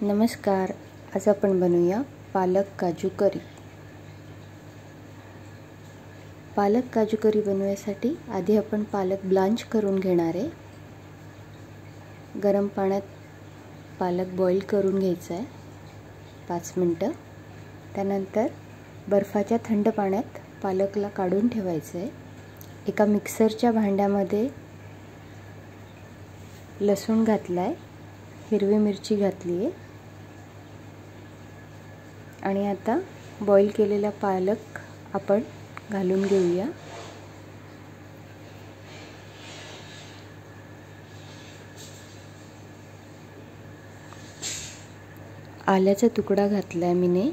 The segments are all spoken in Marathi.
नमस्कार. आज आपण बनवूया पालक काजू करी. पालक काजू करी बनवण्यासाठी आधी आपण पालक ब्लांच करून घेणार आहे. गरम पाण्यात पालक बॉईल करून घ्यायचा आहे 5 मिनिटं. त्यानंतर बर्फाच्या थंड पाण्यात पालकला काढून ठेवायचं आहे. एका मिक्सरच्या भांड्यामध्ये लसूण घातला आहे, हिरवी मिरची घातली आहे आणि आता बॉईल केलेला पालक आपण घालून घेऊया. आल्याचा तुकडा घातलाय मीने,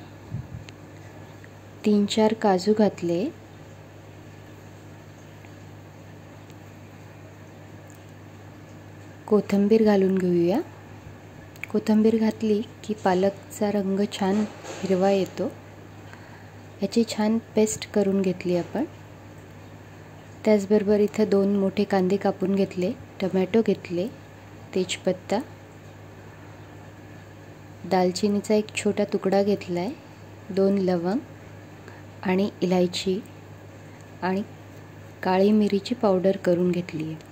3-4 काजू घातले, कोथिंबीर घालून घेऊया. कोथिंबीर घातली की पालकचा रंग छान हिरवा येतो. याची छान पेस्ट करून घेतली आपण. त्याचबरोबर इथं 2 मोठे कांदे कापून घेतले, टोमॅटो घेतले, तेजपत्ता, दालचिनीचा एक छोटा तुकडा घेतलाय, 2 लवंग आणि इलायची आणि काळी मिरीची पावडर करून घेतली आहे.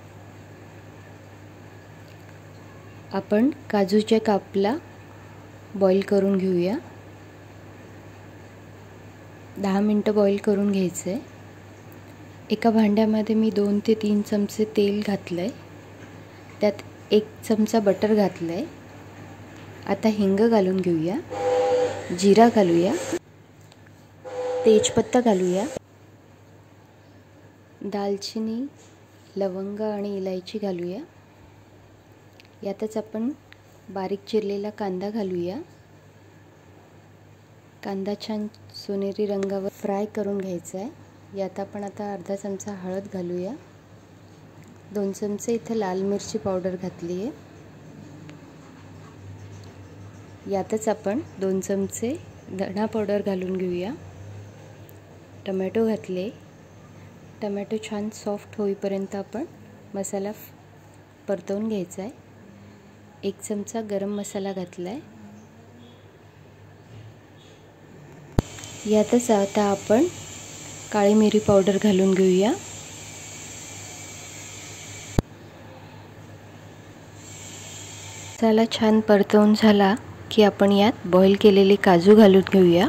आपण काजूच्या कापला बॉईल करून घेऊया. 10 मिनिटं बॉईल करून घ्यायचं आहे. एका भांड्यामध्ये मी 2 ते 3 चमचे तेल घातलंय, त्यात 1 चमचा बटर घातलंय. आता हिंग घालून घेऊया, जिरा घालूया, तेजपत्ता घालूया, दालचिनी, लवंग आणि इलायची घालूया. यातच आपण बारीक चिरलेला कांदा घालूया. कांदा छान सोनेरी रंगावर फ्राय करून घ्यायचा आहे. यात आपण आता अर्धा चमचा हळद घालूया. 2 चमचे इथे लाल मिरची पावडर घातली आहे. यातच आपण 2 चमचे धना पावडर घालून घेऊया. टोमॅटो घातले. टोमॅटो छान सॉफ्ट होईपर्यंत आपण मसाला परतवून घ्यायचा आहे. 1 चमचा गरम मसाला घातलाय. यातच आता आपण काळी मिरी पावडर घालून घेऊया. मसाला छान परतवून झाला की आपण यात बॉईल केलेले काजू घालून घेऊया.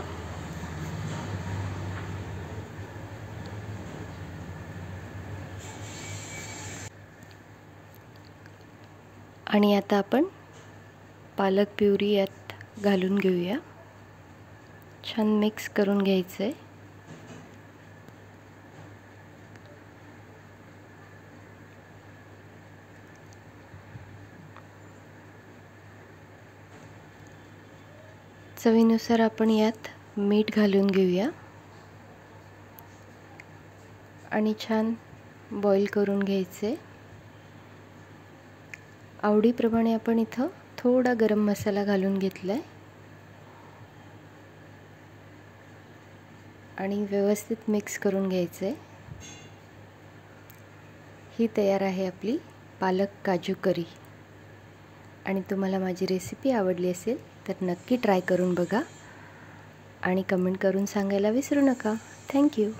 आणि आता आपण पालक प्युरी यात घालून घेऊया. छान मिक्स करून घ्यायचं आहे. चवीनुसार आपण यात मीठ घालून घेऊया आणि छान बॉईल करून घ्यायचे. आवडीप्रमाणे आपण इथं थोडा गरम मसाला घालून घेतलाय आणि व्यवस्थित मिक्स करून घ्यायचे. ही तयार आहे आपली पालक काजू करी. आणि तुम्हाला माझी रेसिपी आवडली असेल तर नक्की ट्राय करून बघा आणि कमेंट करून सांगायला विसरू नका. थँक्यू.